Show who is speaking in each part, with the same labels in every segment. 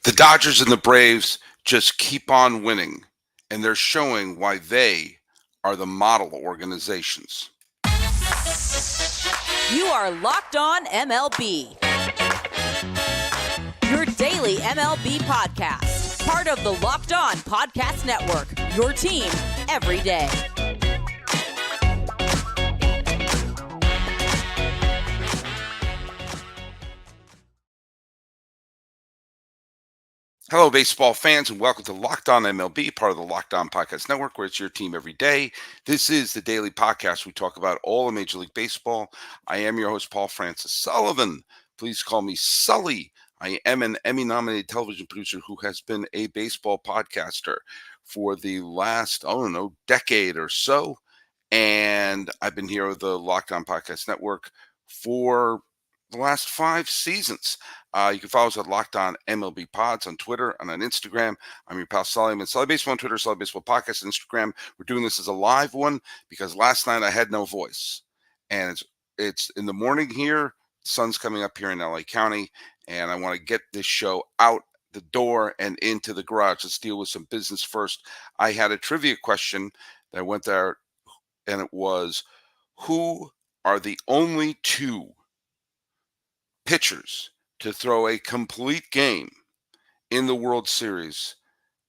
Speaker 1: The Dodgers and the Braves just keep on winning, and they're showing why they are the model organizations.
Speaker 2: You are Locked On MLB, your daily MLB podcast, part of the Locked On Podcast Network, your team every day.
Speaker 1: Hello, baseball fans, and welcome to Locked On MLB, part of the Locked On Podcast Network, where it's your team every day. This is the daily podcast. We talk about all of Major League Baseball. I am your host, Paul Francis Sullivan. Please call me Sully. I am an Emmy-nominated television producer who has been a baseball podcaster for the last, decade or so. And I've been here with the Locked On Podcast Network for the last 5 seasons. You can follow us at Locked On MLB Pods on Twitter and on Instagram. I'm your pal Sully. I'm at Sully Baseball on Twitter, Sully Baseball Podcast on Instagram. We're doing this as a live one because last night I had no voice. And it's in the morning here. The sun's coming up here in LA County. And I want to get this show out the door and into the garage. Let's deal with some business first. I had a trivia question that went there, and it was, who are the only 2 pitchers to throw a complete game in the World Series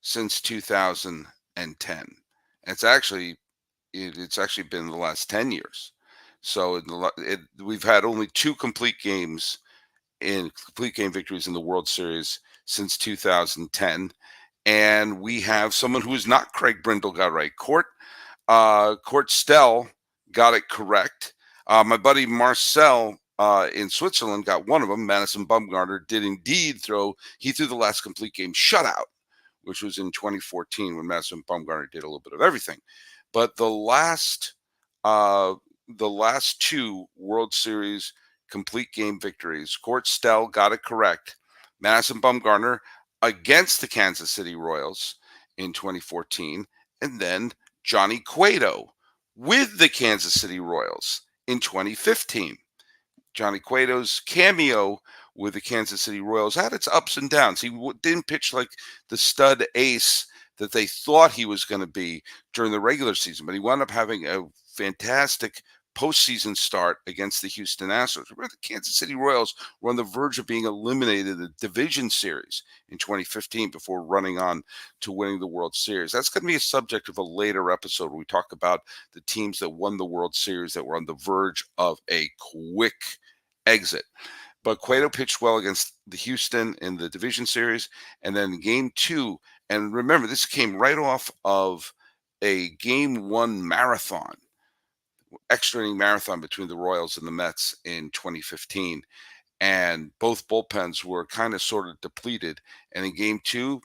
Speaker 1: since 2010? It's actually been the last 10 years. So we've had only 2 complete game victories in the World Series since 2010, and we have someone who is not Craig Brindle got right. Court Stell got it correct. My buddy Marcel in Switzerland got one of them. Madison Bumgarner did indeed he threw the last complete game shutout, which was in 2014 when Madison Bumgarner did a little bit of everything. But the last 2 World Series complete game victories, Court Stell got it correct. Madison Bumgarner against the Kansas City Royals in 2014, and then Johnny Cueto with the Kansas City Royals in 2015. Johnny Cueto's cameo with the Kansas City Royals had its ups and downs. He didn't pitch like the stud ace that they thought he was going to be during the regular season, but he wound up having a fantastic postseason start against the Houston Astros. Remember, the Kansas City Royals were on the verge of being eliminated in the division series in 2015 before running on to winning the World Series. That's going to be a subject of a later episode where we talk about the teams that won the World Series that were on the verge of a quick exit. But Cueto pitched well against the Houston in the division series, and then game 2, and remember, this came right off of a game 1 marathon, extra inning marathon between the Royals and the Mets in 2015. And both bullpens were kind of sort of depleted. And in game 2,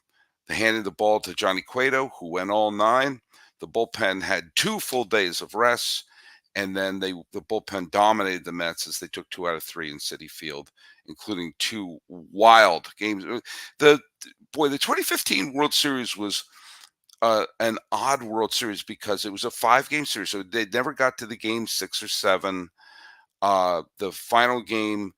Speaker 1: they handed the ball to Johnny Cueto, who went all 9. The bullpen had 2 full days of rest. And then the bullpen dominated the Mets as they took 2 out of 3 in Citi Field, including 2 wild games. The 2015 World Series was an odd World Series because it was a 5-game series, so they never got to the game 6 or 7. The final game,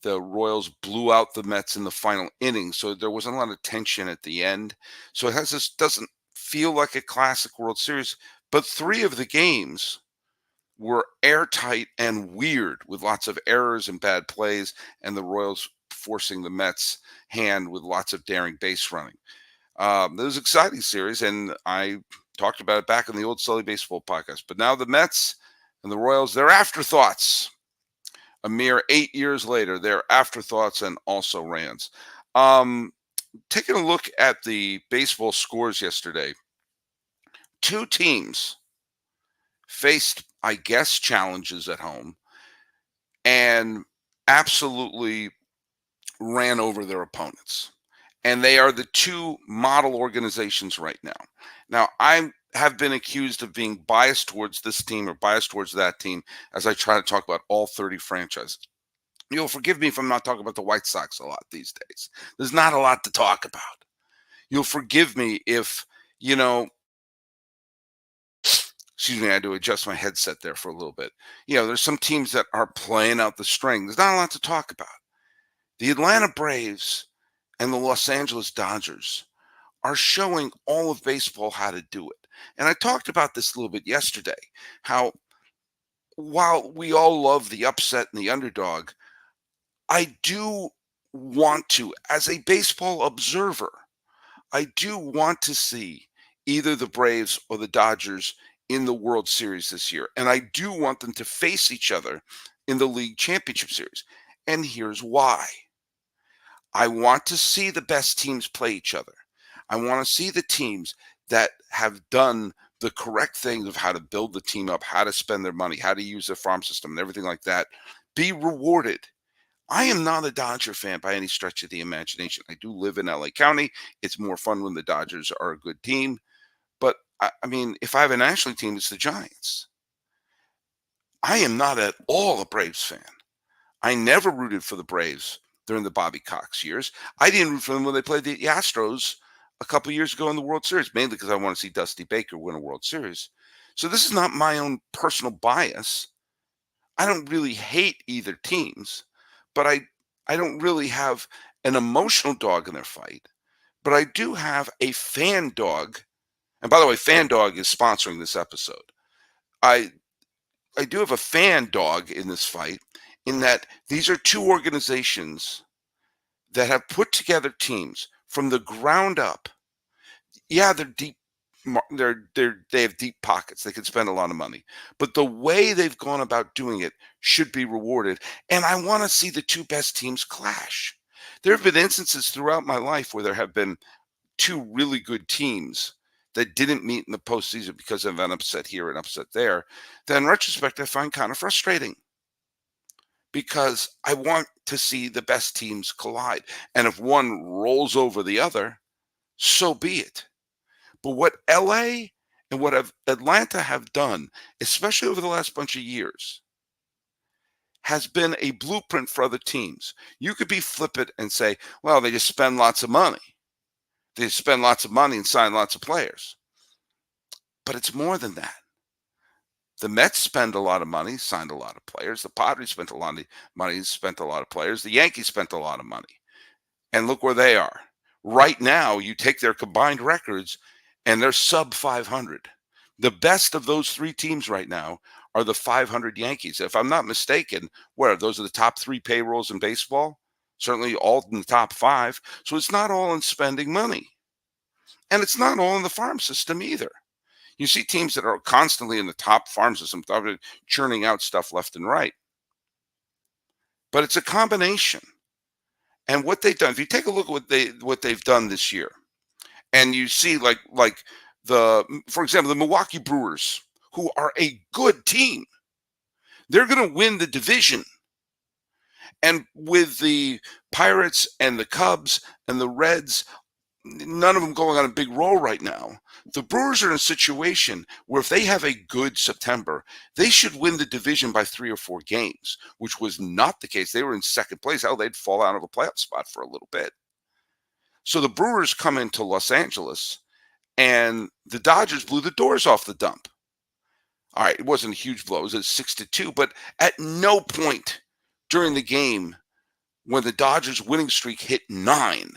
Speaker 1: the Royals blew out the Mets in the final inning, so there wasn't a lot of tension at the end. So it doesn't feel like a classic World Series, but 3 of the games were airtight and weird with lots of errors and bad plays, and the Royals forcing the Mets' hand with lots of daring base running. It was an exciting series, and I talked about it back in the old Sully Baseball podcast. But now the Mets and the Royals, they're afterthoughts. A mere 8 years later, they're afterthoughts and also rans. Taking a look at the baseball scores yesterday, 2 teams faced, I guess, challenges at home and absolutely ran over their opponents. And they are the 2 model organizations right now. Now, I have been accused of being biased towards this team or biased towards that team as I try to talk about all 30 franchises. You'll forgive me if I'm not talking about the White Sox a lot these days. There's not a lot to talk about. You'll forgive me if, excuse me, I had to adjust my headset there for a little bit. There's some teams that are playing out the string. There's not a lot to talk about. The Atlanta Braves and the Los Angeles Dodgers are showing all of baseball how to do it. And I talked about this a little bit yesterday, how while we all love the upset and the underdog, I do want to, as a baseball observer, I do want to see either the Braves or the Dodgers in the World Series this year. And I do want them to face each other in the League Championship Series. And here's why. I want to see the best teams play each other. I want to see the teams that have done the correct things of how to build the team up, how to spend their money, how to use their farm system, and everything like that be rewarded. I am not a Dodger fan by any stretch of the imagination. I do live in LA County. It's more fun when the Dodgers are a good team. But I mean, if I have a national team, it's the Giants. I am not at all a Braves fan. I never rooted for the Braves during the Bobby Cox years. I didn't root for them when they played the Astros a couple years ago in the World Series, mainly because I want to see Dusty Baker win a World Series. So this is not my own personal bias. I don't really hate either teams, but I don't really have an emotional dog in their fight. But I do have a fan dog. And by the way, Fan Dog is sponsoring this episode. I I do have a fan dog in this fight in that these are two organizations that have put together teams from the ground up. Yeah, they're deep. They have deep pockets. They can spend a lot of money, but the way they've gone about doing it should be rewarded. And I want to see the two best teams clash. There have been instances throughout my life where there have been two really good teams that didn't meet in the postseason because of an upset here and upset there. That in retrospect, I find kind of frustrating because I want to see the best teams collide. And if one rolls over the other, so be it. But what LA and what Atlanta have done, especially over the last bunch of years, has been a blueprint for other teams. You could be flippant and say, well, they just spend lots of money. They spend lots of money and sign lots of players. But it's more than that. The Mets spend a lot of money, signed a lot of players. The Padres spent a lot of money, spent a lot of players. The Yankees spent a lot of money. And look where they are. Right now, you take their combined records, and they're sub 500. The best of those three teams right now are the 500 Yankees. If I'm not mistaken, where those are the top three payrolls in baseball, certainly all in the top five. So it's not all in spending money. And it's not all in the farm system either. You see teams that are constantly in the top farm system, churning out stuff left and right. But it's a combination. And what they've done, if you take a look at what they've done this year, and you see like for example, the Milwaukee Brewers, who are a good team, they're going to win the division. And with the Pirates and the Cubs and the Reds, none of them going on a big roll right now. The Brewers are in a situation where if they have a good September, they should win the division by 3 or 4 games, which was not the case. They were in second place. Hell, they'd fall out of a playoff spot for a little bit. So the Brewers come into Los Angeles, and the Dodgers blew the doors off the dump. All right, it wasn't a huge blow. It was a 6-2, but at no point during the game when the Dodgers winning streak hit 9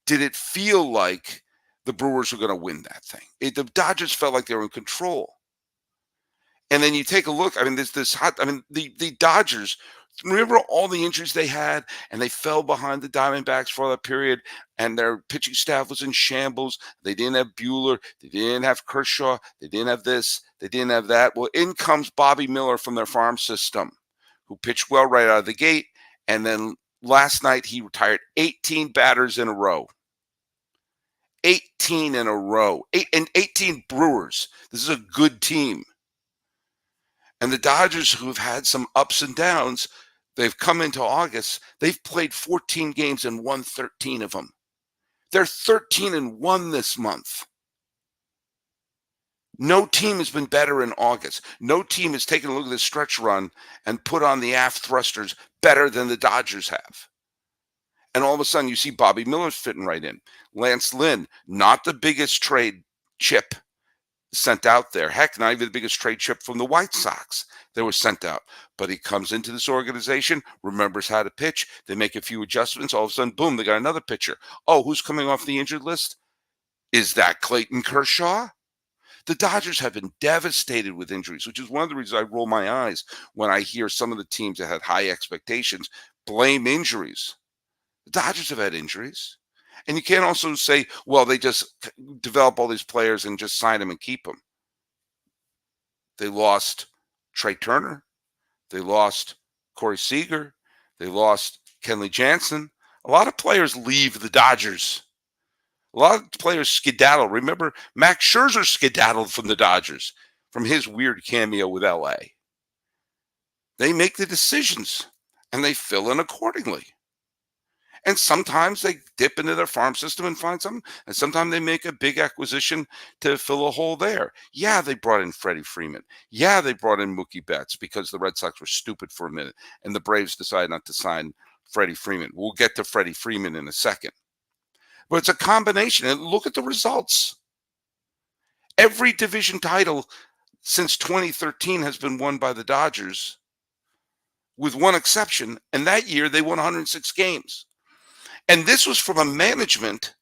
Speaker 1: did it feel like the Brewers were going to win that thing. The Dodgers felt like they were in control. And then you take a look. I mean, the Dodgers, remember all the injuries they had, and they fell behind the Diamondbacks for that period, and their pitching staff was in shambles. They didn't have Buehler. They didn't have Kershaw. They didn't have this. They didn't have that. Well, in comes Bobby Miller from their farm system, who pitched well right out of the gate. And then last night, he retired 18 batters in a row. 18 in a row. 18 Brewers. This is a good team. And the Dodgers, who have had some ups and downs, they've come into August. They've played 14 games and won 13 of them. They're 13-1 this month. No team has been better in August. No team has taken a look at this stretch run and put on the aft thrusters better than the Dodgers have. And all of a sudden, you see Bobby Miller fitting right in. Lance Lynn, not the biggest trade chip, sent out there. Heck, not even the biggest trade chip from the White Sox that was sent out. But he comes into this organization, remembers how to pitch. They make a few adjustments. All of a sudden, boom, they got another pitcher. Oh, who's coming off the injured list? Is that Clayton Kershaw? The Dodgers have been devastated with injuries, which is one of the reasons I roll my eyes when I hear some of the teams that had high expectations blame injuries. The Dodgers have had injuries. And you can't also say, well, they just develop all these players and just sign them and keep them. They lost Trey Turner. They lost Corey Seager. They lost Kenley Jansen. A lot of players leave the Dodgers. A lot of players skedaddle. Remember, Max Scherzer skedaddled from the Dodgers from his weird cameo with LA. They make the decisions and they fill in accordingly. And sometimes they dip into their farm system and find something. And sometimes they make a big acquisition to fill a hole there. Yeah, they brought in Freddie Freeman. Yeah, they brought in Mookie Betts because the Red Sox were stupid for a minute. And the Braves decided not to sign Freddie Freeman. We'll get to Freddie Freeman in a second. But it's a combination. And look at the results. Every division title since 2013 has been won by the Dodgers, with one exception. And that year, they won 106 games. And this was from a management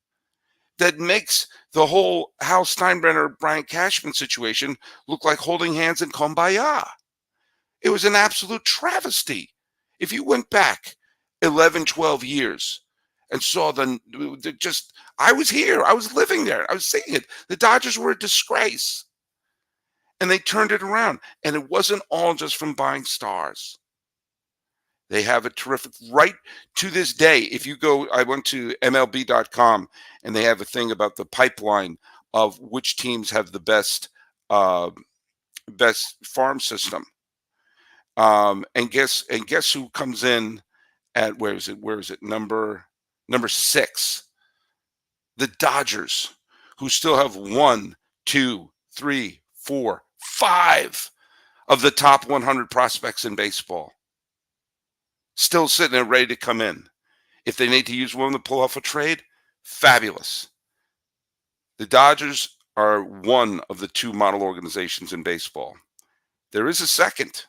Speaker 1: that makes the whole Hal Steinbrenner, Brian Cashman situation look like holding hands and kumbaya. It was an absolute travesty. If you went back 11, 12 years and saw I was here. I was living there. I was seeing it. The Dodgers were a disgrace. And they turned it around. And it wasn't all just from buying stars. They have a terrific, right to this day. If you go, I went to MLB.com and they have a thing about the pipeline of which teams have the best farm system. And guess who comes in at where is it? Number 6. The Dodgers, who still have 1, 2, 3, 4, 5 of the top 100 prospects in baseball. Still sitting there ready to come in. If they need to use one to pull off a trade, fabulous. The Dodgers are one of the 2 model organizations in baseball. There is a second.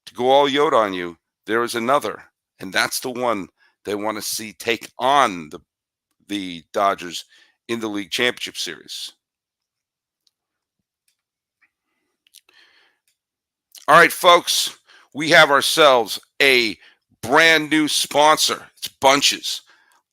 Speaker 1: To go all Yoda on you, there is another. And that's the one they want to see take on the Dodgers in the League Championship Series. All right, folks. We have ourselves a brand new sponsor. It's Bunches.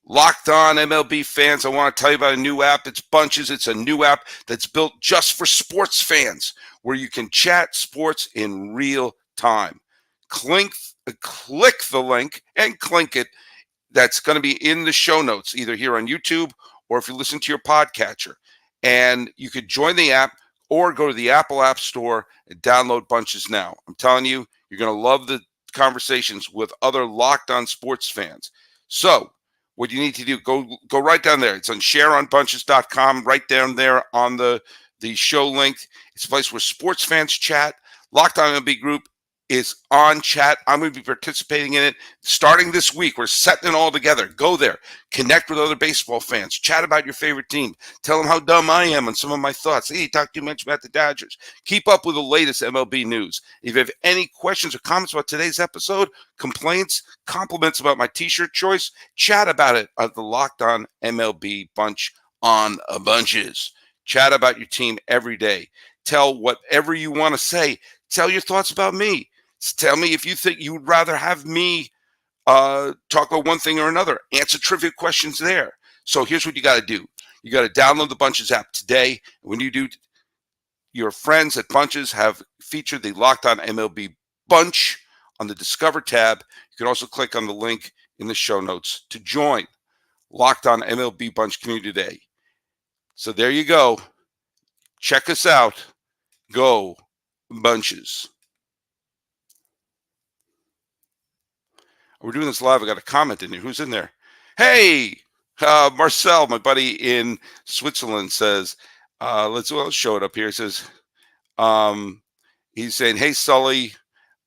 Speaker 1: Locked On MLB fans, I want to tell you about a new app. It's Bunches. It's a new app that's built just for sports fans where you can chat sports in real time. Click the link and clink it. That's going to be in the show notes, either here on YouTube or if you listen to your podcatcher. And you could join the app or go to the Apple App Store and download Bunches now. I'm telling you, you're going to love the conversations with other Locked On sports fans. So what you need to do, go right down there. It's on shareonbunches.com, right down there on the show link. It's a place where sports fans chat. Locked On MLB Group is on chat. I'm going to be participating in it starting this week. We're setting it all together. Go there. Connect with other baseball fans. Chat about your favorite team. Tell them how dumb I am on some of my thoughts. Hey, you talk too much about the Dodgers. Keep up with the latest MLB news. If you have any questions or comments about today's episode, complaints, compliments about my t-shirt choice, chat about it at the Locked On MLB Bunch on a Bunches. Chat about your team every day. Tell whatever you want to say. Tell your thoughts about me. Tell me if you think you would rather have me talk about one thing or another. Answer trivia questions there. So here's what you got to do. You got to download the Bunches app today. When you do, your friends at Bunches have featured the Locked On MLB Bunch on the Discover tab. You can also click on the link in the show notes to join Locked On MLB Bunch community today. So there you go. Check us out. Go Bunches. We're doing this live. I got a comment in here. Who's in there? Hey, Marcel, my buddy in Switzerland says, let's show it up here. He says, he's saying, hey, Sully,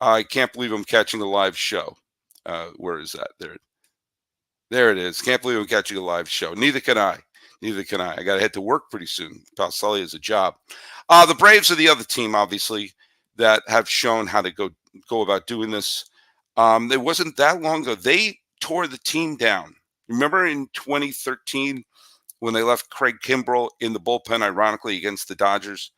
Speaker 1: I can't believe I'm catching a live show. Where is that? There it is. Can't believe I'm catching a live show. Neither can I. Neither can I. I got to head to work pretty soon. Pal Sully has a job. The Braves are the other team, obviously, that have shown how to go about doing this. It wasn't that long ago. They tore the team down. Remember in 2013 when they left Craig Kimbrell in the bullpen, ironically, against the Dodgers,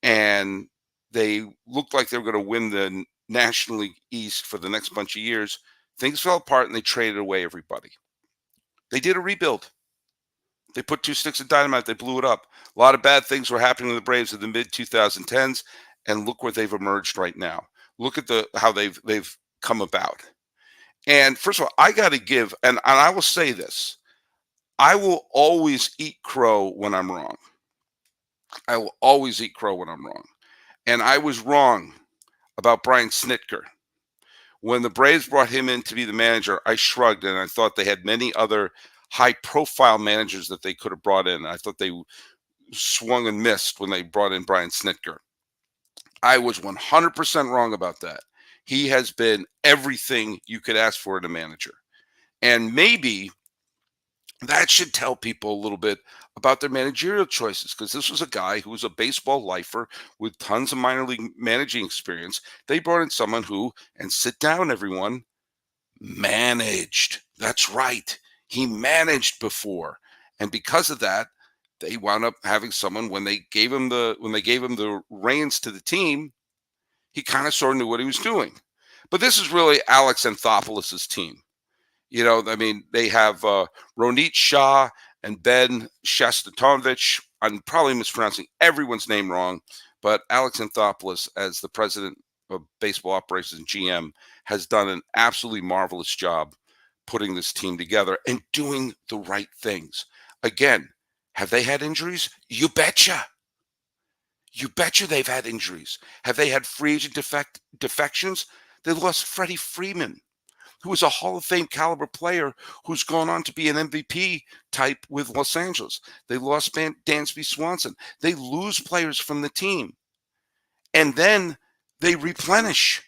Speaker 1: and they looked like they were going to win the National League East for the next bunch of years. Things fell apart and they traded away everybody. They did a rebuild. They put two sticks of dynamite. They blew it up. A lot of bad things were happening to the Braves in the mid 2010s, and look where they've emerged right now. Look at how they've come about. And first of all, I got to give, and I will say this: I will always eat crow when I'm wrong. I will always eat crow when I'm wrong. And I was wrong about Brian Snitker. When the Braves brought him in to be the manager, I shrugged and I thought they had many other high-profile managers that they could have brought in. I thought they swung and missed when they brought in Brian Snitker. I was 100% wrong about that. He has been everything you could ask for in a manager. And maybe that should tell people a little bit about their managerial choices, because this was a guy who was a baseball lifer with tons of minor league managing experience. They brought in someone who, and sit down, everyone, managed. That's right. He managed before. And because of that, they wound up having someone, when they gave him the reins to the team, he kind of sort of knew what he was doing. But this is really Alex Anthopoulos' team. You know, I mean, they have Ronit Shah and Ben Shastatonovich. I'm probably mispronouncing everyone's name wrong, but Alex Anthopoulos, as the president of baseball operations and GM, has done an absolutely marvelous job putting this team together and doing the right things. Again, have they had injuries? You betcha. You betcha they've had injuries. Have they had free agent defections? They lost Freddie Freeman, who was a Hall of Fame caliber player who's gone on to be an MVP type with Los Angeles. They lost Dansby Swanson. They lose players from the team, and then they replenish.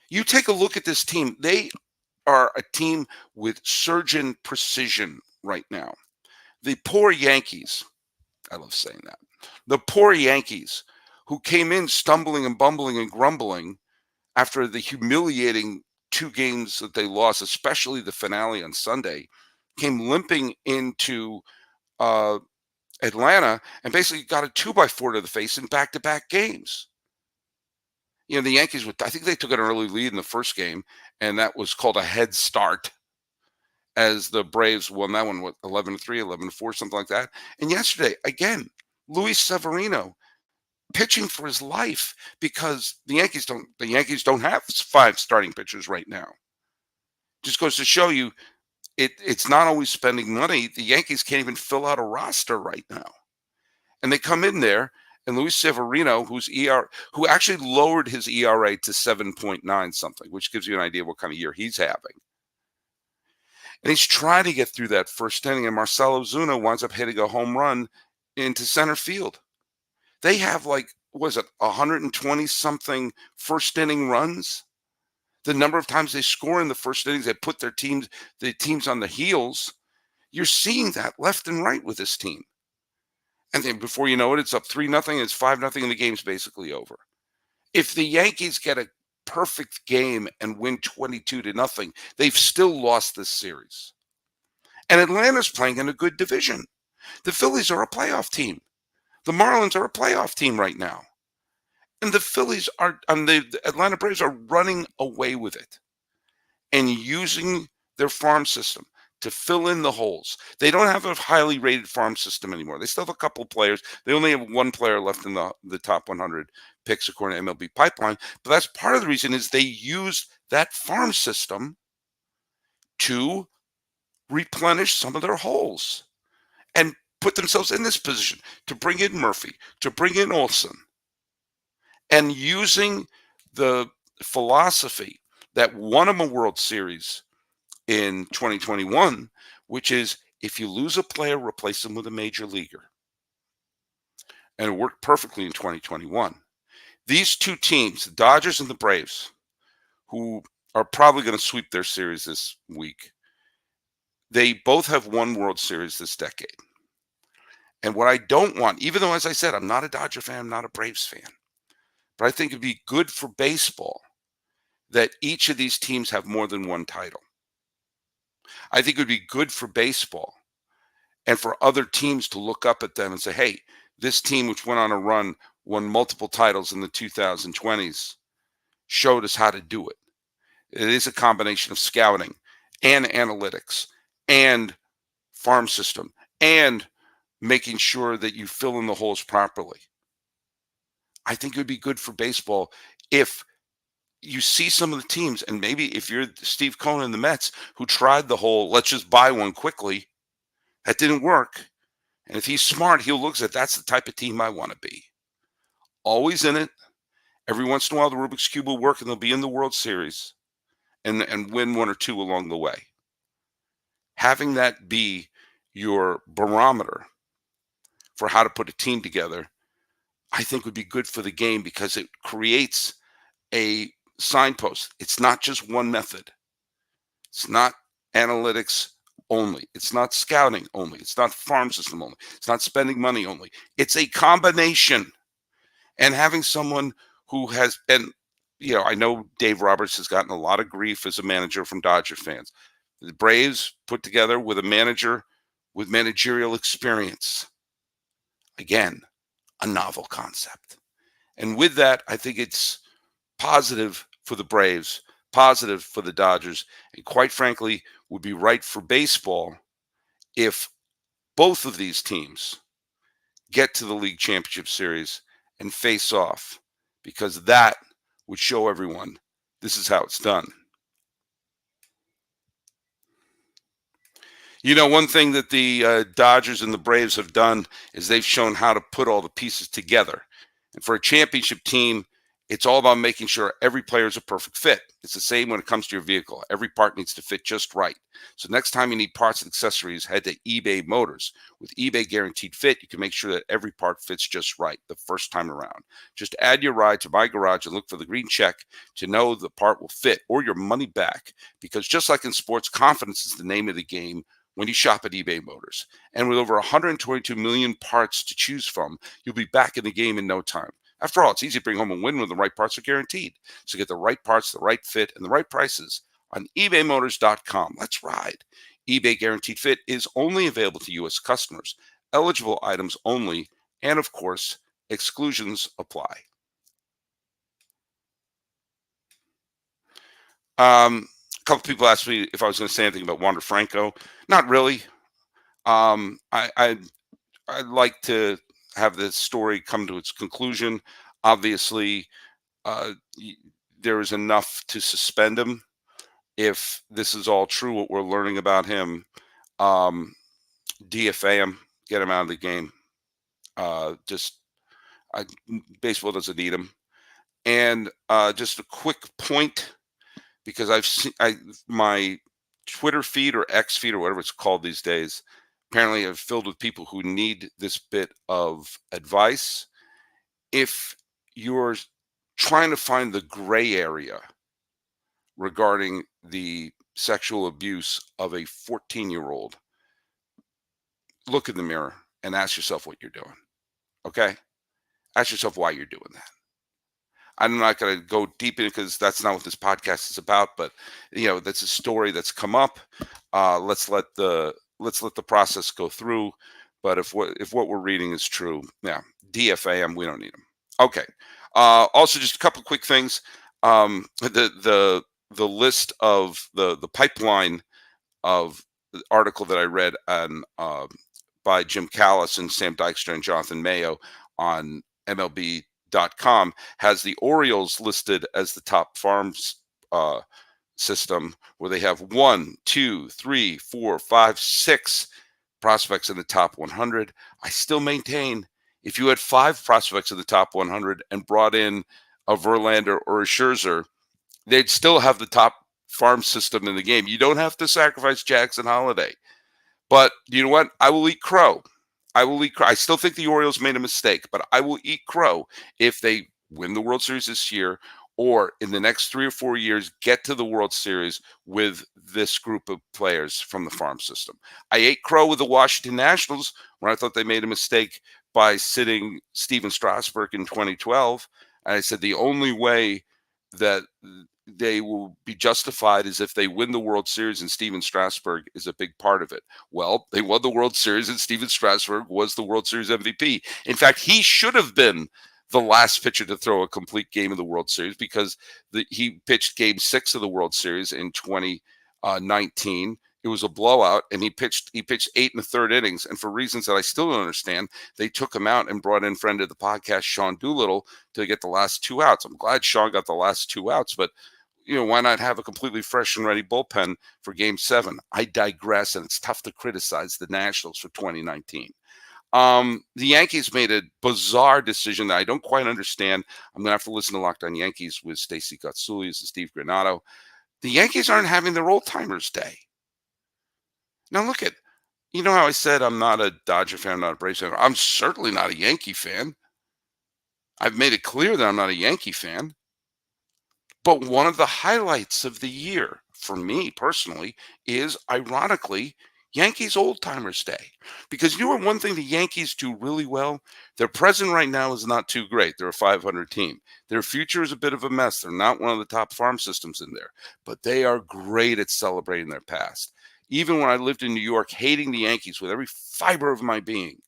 Speaker 1: You take a look at this team. They are a team with surgeon precision right now. The poor Yankees, I love saying that, the poor Yankees, who came in stumbling and bumbling and grumbling after the humiliating 2 games that they lost, especially the finale on Sunday, came limping into Atlanta and basically got a 2x4 to the face in back-to-back games. You know, the Yankees, I think they took an early lead in the first game, and that was called a head start, as the Braves won that one, 11-3, 11-4, something like that. And yesterday, again, Luis Severino pitching for his life, because the Yankees don't have 5 starting pitchers right now. Just goes to show you, it's not always spending money. The Yankees can't even fill out a roster right now. And they come in there, and Luis Severino, who actually lowered his ERA to 7.9 something, which gives you an idea of what kind of year he's having. And he's trying to get through that first inning, and Marcell Ozuna winds up hitting a home run into center field. They have 120 something first inning runs. The number of times they score in the first innings, they put the teams on the heels. You're seeing that left and right with this team. And then before you know it, it's up 3-0, it's 5-0, and the game's basically over. If the Yankees get a perfect game and win 22-0, they've still lost this series. And Atlanta's playing in a good division. The Phillies are a playoff team. The Marlins are a playoff team right now. And the Phillies the Atlanta Braves are running away with it and using their farm system to fill in the holes. They don't have a highly rated farm system anymore. They still have a couple of players. They only have 1 player left in the top 100 picks according to MLB Pipeline. But that's part of the reason is they used that farm system to replenish some of their holes and put themselves in this position to bring in Murphy, to bring in Olsen, and using the philosophy that won them a World Series in 2021, which is, if you lose a player, replace them with a major leaguer. And it worked perfectly in 2021. These 2 teams, the Dodgers and the Braves, who are probably going to sweep their series this week, They both have won World Series this decade. And what I don't want, even though, as I said, I'm not a Dodger fan, I'm not a Braves fan, but I think it'd be good for baseball that each of these teams have more than one title. I think it would be good for baseball and for other teams to look up at them and say, hey, this team, which went on a run, won multiple titles in the 2020s, showed us how to do it. It is a combination of scouting and analytics and farm system and making sure that you fill in the holes properly. I think it would be good for baseball if you see some of the teams, and maybe if you're Steve Cohen and the Mets, who tried the whole let's just buy one quickly, that didn't work. And if he's smart, he'll look at that's the type of team I want to be. Always in it. Every once in a while, the Rubik's Cube will work and they'll be in the World Series and win one or two along the way. Having that be your barometer for how to put a team together, I think would be good for the game because it creates a signpost. It's not just one method. It's not analytics only. It's not scouting only. It's not farm system only. It's not spending money only. It's a combination. And having someone who has, and I know Dave Roberts has gotten a lot of grief as a manager from Dodger fans. The Braves put together with a manager with managerial experience. Again, a novel concept. And with that, I think it's positive for the Braves, positive for the Dodgers, and quite frankly, would be right for baseball if both of these teams get to the League Championship Series and face off, because that would show everyone this is how it's done. One thing that the Dodgers and the Braves have done is they've shown how to put all the pieces together. And for a championship team, it's all about making sure every player is a perfect fit. It's the same when it comes to your vehicle. Every part needs to fit just right. So next time you need parts and accessories, head to eBay Motors. With eBay Guaranteed Fit, you can make sure that every part fits just right the first time around. Just add your ride to My Garage and look for the green check to know the part will fit or your money back. Because just like in sports, confidence is the name of the game when you shop at eBay Motors. And with over 122 million parts to choose from, you'll be back in the game in no time. After all, it's easy to bring home a win when the right parts are guaranteed. So get the right parts, the right fit, and the right prices on ebaymotors.com. Let's ride. eBay Guaranteed Fit is only available to U.S. customers, eligible items only, and of course, exclusions apply. A couple people asked me if I was going to say anything about Wander Franco. Not really. I'd like to have the story come to its conclusion. Obviously, there is enough to suspend him. If this is all true, what we're learning about him, DFA him, get him out of the game. Baseball doesn't need him. And just a quick point, because I've seen my Twitter feed or X feed or whatever it's called these days, apparently are filled with people who need this bit of advice. If you're trying to find the gray area regarding the sexual abuse of a 14-year-old, look in the mirror and ask yourself what you're doing. Okay? Ask yourself why you're doing that. I'm not going to go deep in it because that's not what this podcast is about, but that's a story that's come up. Let's let the process go through. But if what we're reading is true, yeah, DFA him, we don't need him. Okay. Also, just a couple of quick things. The list of the pipeline of the article that I read on by Jim Callis and Sam Dykstra and Jonathan Mayo on MLB.com has the Orioles listed as the top farms system, where they have 1, 2, 3, 4, 5, 6 prospects in the top 100. I still maintain if you had 5 prospects in the top 100 and brought in a Verlander or a Scherzer, they'd still have the top farm system in the game. You don't have to sacrifice Jackson Holiday. But you know what? I will eat crow. I still think the Orioles made a mistake, but I will eat crow if they win the World Series this year or in the next 3 or 4 years, get to the World Series with this group of players from the farm system. I ate crow with the Washington Nationals when I thought they made a mistake by sitting Steven Strasburg in 2012. And I said the only way that they will be justified is if they win the World Series, and Steven Strasburg is a big part of it. Well, they won the World Series, and Steven Strasburg was the World Series MVP. In fact, he should have been the last pitcher to throw a complete game of the World Series because he pitched Game 6 of the World Series in 2019. It was a blowout, and he pitched 8 1/3 innings. And for reasons that I still don't understand, they took him out and brought in friend of the podcast, Sean Doolittle, to get the last 2 outs. I'm glad Sean got the last 2 outs, but why not have a completely fresh and ready bullpen for Game 7? I digress, and it's tough to criticize the Nationals for 2019. The Yankees made a bizarre decision that I don't quite understand. I'm going to have to listen to Locked On Yankees with Stacey Gotsulias and Steve Granato. The Yankees aren't having their old-timers day. Now, look at, how I said I'm not a Dodger fan, I'm not a Braves fan. I'm certainly not a Yankee fan. I've made it clear that I'm not a Yankee fan. But one of the highlights of the year, for me personally, is, ironically, Yankees Old Timers Day. Because one thing the Yankees do really well? Their present right now is not too great. They're a 500 team. Their future is a bit of a mess. They're not one of the top farm systems in there. But they are great at celebrating their past. Even when I lived in New York, hating the Yankees with every fiber of my being,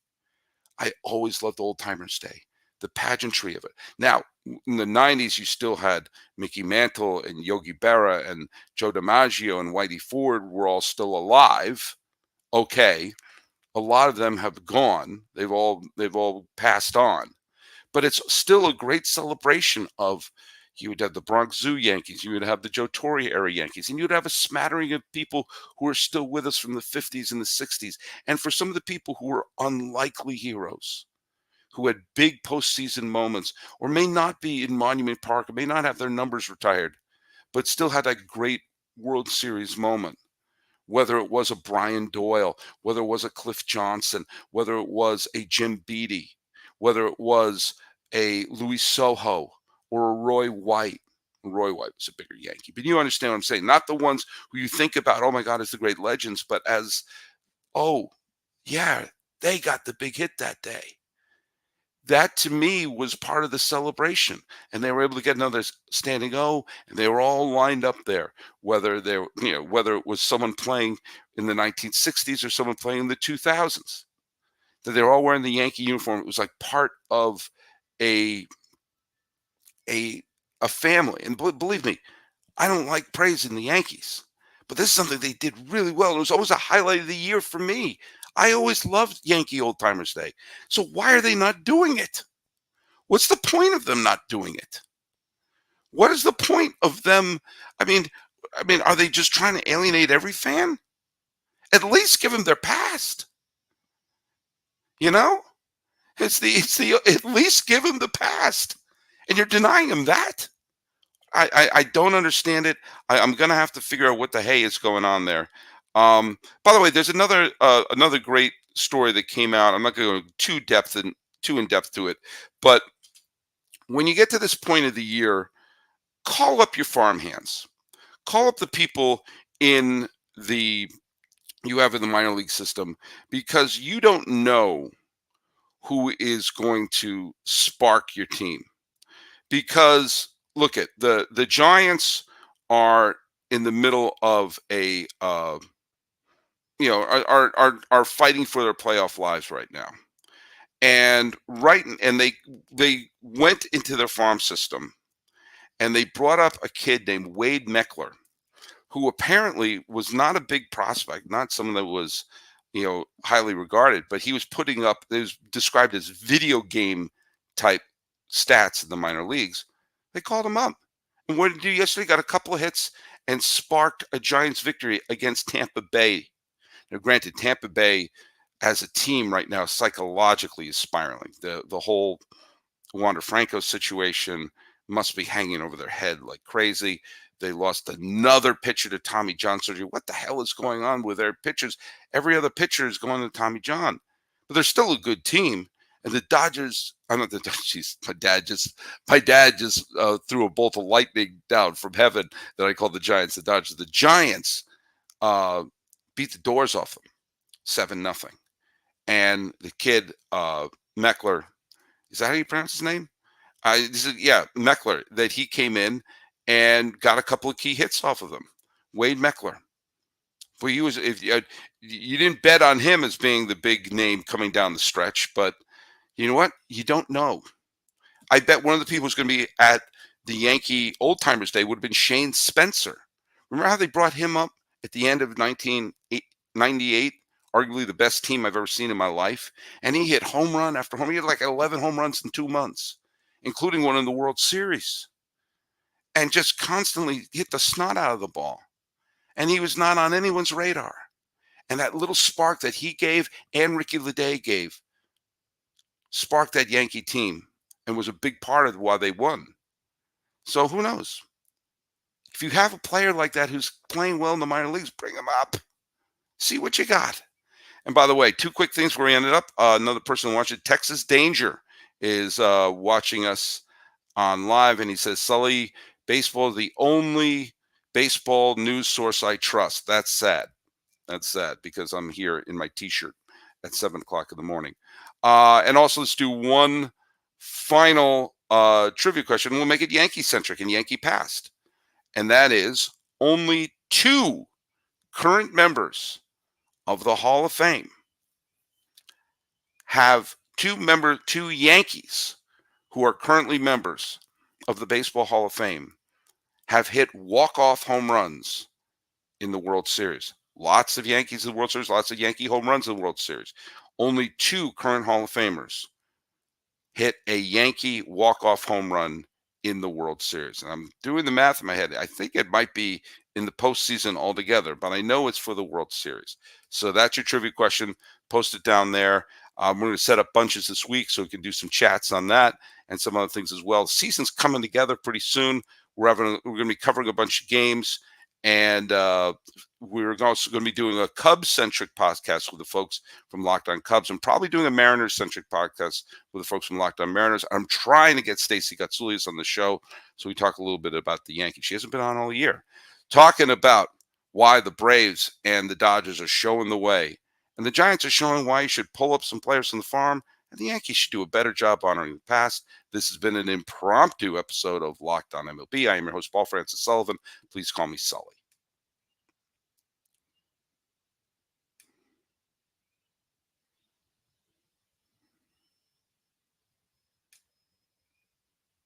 Speaker 1: I always loved Old Timers Day, the pageantry of it. Now, in the 90s, you still had Mickey Mantle and Yogi Berra and Joe DiMaggio and Whitey Ford were all still alive. Okay, a lot of them have gone. They've all passed on. But it's still a great celebration of, you would have the Bronx Zoo Yankees, you would have the Joe Torre era Yankees, and you'd have a smattering of people who are still with us from the 50s and the 60s. And for some of the people who were unlikely heroes, who had big postseason moments, or may not be in Monument Park, or may not have their numbers retired, but still had that great World Series moment. Whether it was a Brian Doyle, whether it was a Cliff Johnson, whether it was a Jim Beattie, whether it was a Luis Soho or a Roy White. Roy White was a bigger Yankee, but you understand what I'm saying. Not the ones who you think about, oh my God, as the great legends, but as, oh, yeah, they got the big hit that day. That to me was part of the celebration, and they were able to get another standing O, and they were all lined up there. Whether whether it was someone playing in the 1960s or someone playing in the 2000s, that they were all wearing the Yankee uniform. It was like part of a family. And believe me, I don't like praising the Yankees, but this is something they did really well. It was always a highlight of the year for me. I always loved Yankee Old Timers Day. So why are they not doing it? What's the point of them not doing it? What is the point of them? I mean, are they just trying to alienate every fan? At least give them their past. It's the at least give them the past, and you're denying them that. I don't understand it. I'm gonna have to figure out what the hey is going on there. By the way, there's another great story that came out. I'm not going to go too in depth to it, but when you get to this point of the year, call up your farmhands, call up the people you have in the minor league system, because you don't know who is going to spark your team. Because look at the Giants are in the middle of a are fighting for their playoff lives right now, and they went into their farm system, and they brought up a kid named Wade Meckler, who apparently was not a big prospect, not someone that was highly regarded, but he was putting up, it was described as video game type stats in the minor leagues. They called him up, and what did he do yesterday? Got a couple of hits and sparked a Giants victory against Tampa Bay. Now, granted, Tampa Bay as a team right now psychologically is spiraling. The whole Wander Franco situation must be hanging over their head like crazy. They lost another pitcher to Tommy John surgery. What the hell is going on with their pitchers? Every other pitcher is going to Tommy John, but they're still a good team. And the Dodgers, I'm not the Dodgers. My dad just threw a bolt of lightning down from heaven that I called the Giants the Dodgers. The Giants uh, beat the doors off them 7-0. And the kid Meckler, is that how you pronounce his name? Yeah, Meckler. That he came in and got a couple of key hits off of them. Wade Meckler. Well, he was. If you didn't bet on him as being the big name coming down the stretch, but you know what? You don't know. I bet one of the people who's going to be at the Yankee Old Timers Day would have been Shane Spencer. Remember how they brought him up at the end of 1998? Arguably the best team I've ever seen in my life. And he hit home run after home. He had like 11 home runs in 2 months, including one in the World Series. And just constantly hit the snot out of the ball. And he was not on anyone's radar. And that little spark that he gave and Ricky Leday gave sparked that Yankee team and was a big part of why they won. So who knows? If you have a player like that who's playing well in the minor leagues, bring him up. See what you got. And by the way, 2 quick things where we ended up. Another person watching, Texas Danger, is watching us on live, and he says, Sully, baseball is the only baseball news source I trust. That's sad. That's sad because I'm here in my T-shirt at 7 o'clock in the morning. And also, let's do one final trivia question. We'll make it Yankee-centric and Yankee past. And that is, only 2 current members of the Hall of Fame have 2 Yankees who are currently members of the Baseball Hall of Fame have hit walk-off home runs in the World Series. Lots of Yankees in the World Series, lots of Yankee home runs in the World Series. Only 2 current Hall of Famers hit a Yankee walk-off home run in the World Series. And I'm doing the math in my head. I think it might be in the postseason altogether, but I know it's for the World Series. So that's your trivia question. Post it down there. We're going to set up bunches this week so we can do some chats on that and some other things as well. The season's coming together pretty soon. We're going to be covering a bunch of games, and we're also going to be doing a Cubs-centric podcast with the folks from Locked On Cubs, and probably doing a Mariners-centric podcast with the folks from Locked On Mariners. I'm trying to get Stacey Gatsoulias on the show so we talk a little bit about the Yankees. She hasn't been on all year. Talking about why the Braves and the Dodgers are showing the way, and the Giants are showing why you should pull up some players from the farm, and the Yankees should do a better job honoring the past. This has been an impromptu episode of Locked On MLB. I am your host, Paul Francis Sullivan. Please call me Sully.